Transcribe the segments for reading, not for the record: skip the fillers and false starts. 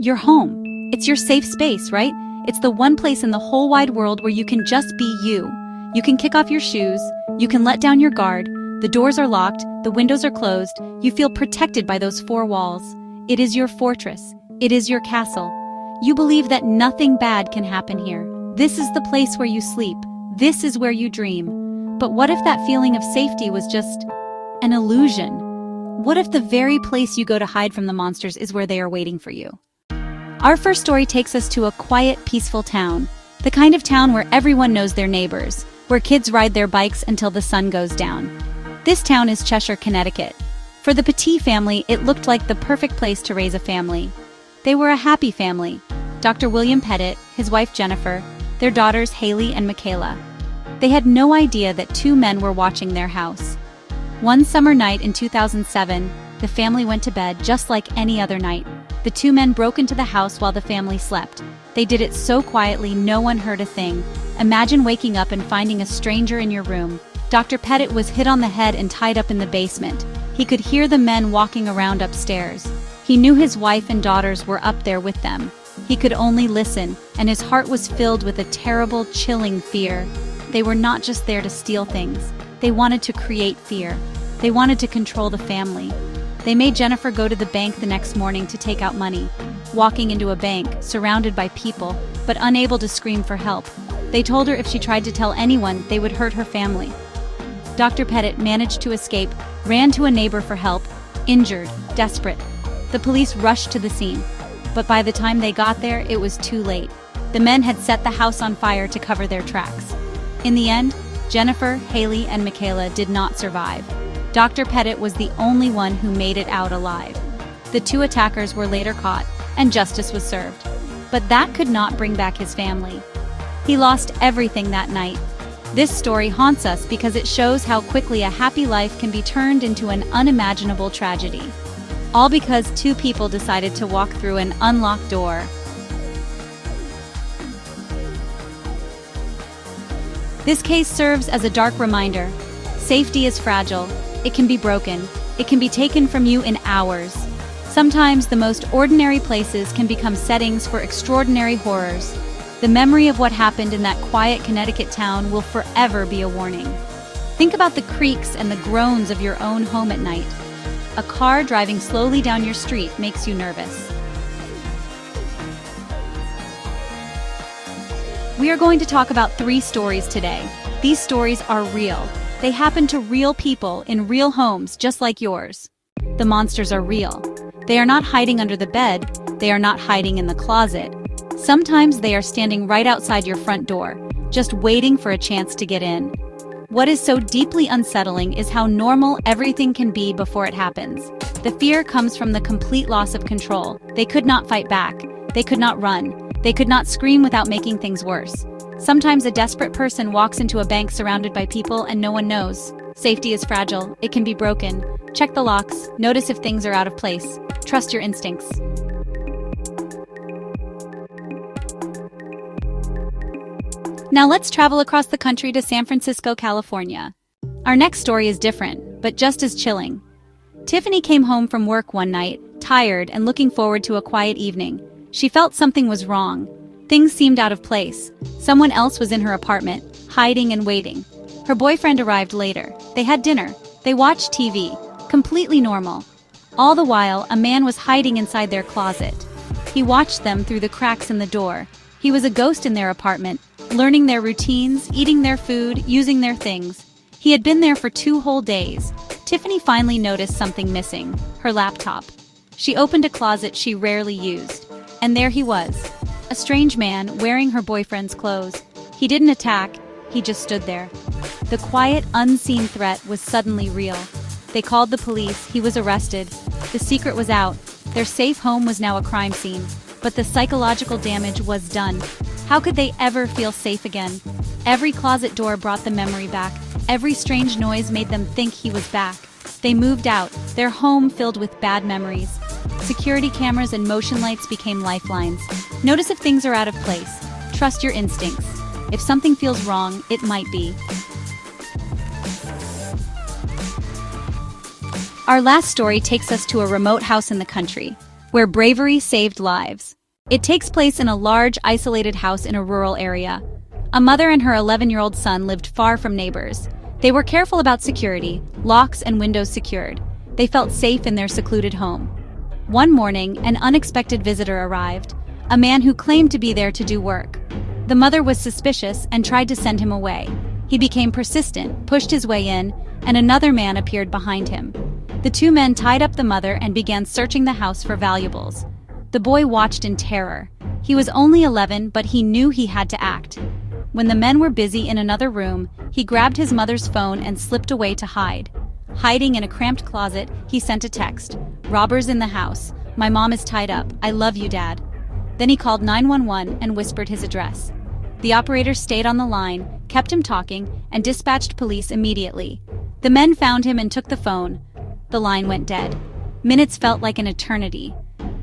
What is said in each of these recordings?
Your home. It's your safe space, right? It's the one place in the whole wide world where you can just be you. You can kick off your shoes, you can let down your guard, the doors are locked, the windows are closed, you feel protected by those four walls. It is your fortress. It is your castle. You believe that nothing bad can happen here. This is the place where you sleep. This is where you dream. But what if that feeling of safety was just an illusion? What if the very place you go to hide from the monsters is where they are waiting for you? Our first story takes us to a quiet, peaceful town. The kind of town where everyone knows their neighbors, where kids ride their bikes until the sun goes down. This town is Cheshire, Connecticut. For the Petit family, it looked like the perfect place to raise a family. They were a happy family. Dr. William Petit, his wife Jennifer, their daughters Haley and Michaela. They had no idea that two men were watching their house. One summer night in 2007, the family went to bed just like any other night. The two men broke into the house while the family slept. They did it so quietly no one heard a thing. Imagine waking up and finding a stranger in your room. Dr. Petit was hit on the head and tied up in the basement. He could hear the men walking around upstairs. He knew his wife and daughters were up there with them. He could only listen, and his heart was filled with a terrible, chilling fear. They were not just there to steal things. They wanted to create fear. They wanted to control the family. They made Jennifer go to the bank the next morning to take out money. Walking into a bank, surrounded by people, but unable to scream for help. They told her if she tried to tell anyone, they would hurt her family. Dr. Petit managed to escape, ran to a neighbor for help, injured, desperate. The police rushed to the scene. But by the time they got there, it was too late. The men had set the house on fire to cover their tracks. In the end, Jennifer, Haley, and Michaela did not survive. Dr. Petit was the only one who made it out alive. The two attackers were later caught, and justice was served. But that could not bring back his family. He lost everything that night. This story haunts us because it shows how quickly a happy life can be turned into an unimaginable tragedy. All because two people decided to walk through an unlocked door. This case serves as a dark reminder. Safety is fragile. It can be broken. It can be taken from you in hours. Sometimes the most ordinary places can become settings for extraordinary horrors. The memory of what happened in that quiet Connecticut town will forever be a warning. Think about the creaks and the groans of your own home at night. A car driving slowly down your street makes you nervous. We are going to talk about 3 stories today. These stories are real. They happen to real people in real homes just like yours. The monsters are real. They are not hiding under the bed. They are not hiding in the closet. Sometimes they are standing right outside your front door, just waiting for a chance to get in. What is so deeply unsettling is how normal everything can be before it happens. The fear comes from the complete loss of control. They could not fight back. They could not run. They could not scream without making things worse. Sometimes a desperate person walks into a bank surrounded by people and no one knows. Safety is fragile. It can be broken. Check the locks. Notice if things are out of place. Trust your instincts. Now let's travel across the country to San Francisco, California. Our next story is different, but just as chilling. Tiffany came home from work one night, tired and looking forward to a quiet evening. She felt something was wrong. Things seemed out of place. Someone else was in her apartment, hiding and waiting. Her boyfriend arrived later. They had dinner. They watched TV. Completely normal. All the while, a man was hiding inside their closet. He watched them through the cracks in the door. He was a ghost in their apartment, learning their routines, eating their food, using their things. He had been there for 2 whole days. Tiffany finally noticed something missing, her laptop. She opened a closet she rarely used. And there he was, a strange man wearing her boyfriend's clothes. He didn't attack, he just stood there. The quiet, unseen threat was suddenly real. They called the police, he was arrested. The secret was out. Their safe home was now a crime scene. But the psychological damage was done. How could they ever feel safe again? Every closet door brought the memory back. Every strange noise made them think he was back. They moved out, their home filled with bad memories. Security cameras and motion lights became lifelines. Notice if things are out of place. Trust your instincts. If something feels wrong, it might be. Our last story takes us to a remote house in the country. where bravery saved lives. It takes place in a large, isolated house in a rural area. A mother and her 11-year-old son lived far from neighbors. They were careful about security, locks and windows secured. They felt safe in their secluded home. One morning, an unexpected visitor arrived, a man who claimed to be there to do work. The mother was suspicious and tried to send him away. He became persistent, pushed his way in, and another man appeared behind him. The two men tied up the mother and began searching the house for valuables. The boy watched in terror. He was only 11, but he knew he had to act. When the men were busy in another room, he grabbed his mother's phone and slipped away to hide. Hiding in a cramped closet, he sent a text. "Robbers in the house. My mom is tied up. I love you, Dad." Then he called 911 and whispered his address. The operator stayed on the line, kept him talking, and dispatched police immediately. The men found him and took the phone. The line went dead. Minutes felt like an eternity.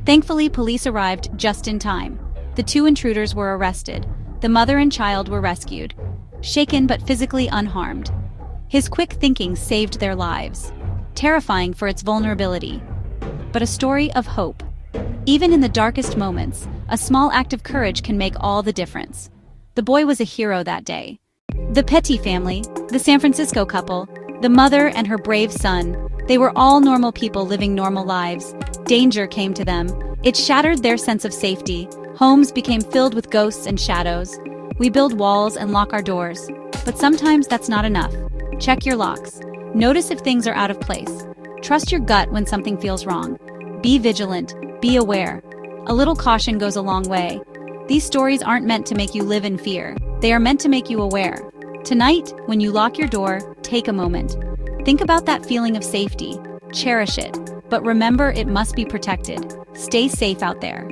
Thankfully, police arrived just in time. The two intruders were arrested. The mother and child were rescued, shaken but physically unharmed. His quick thinking saved their lives, terrifying for its vulnerability, but a story of hope. Even in the darkest moments, a small act of courage can make all the difference. The boy was a hero that day. The Petit family, the San Francisco couple, the mother and her brave son, they were all normal people living normal lives. Danger came to them. It shattered their sense of safety. Homes became filled with ghosts and shadows. We build walls and lock our doors. But sometimes that's not enough. Check your locks. Notice if things are out of place. Trust your gut when something feels wrong. Be vigilant. Be aware. A little caution goes a long way. These stories aren't meant to make you live in fear. They are meant to make you aware. Tonight, when you lock your door, take a moment. Think about that feeling of safety. Cherish it. But remember, it must be protected. Stay safe out there.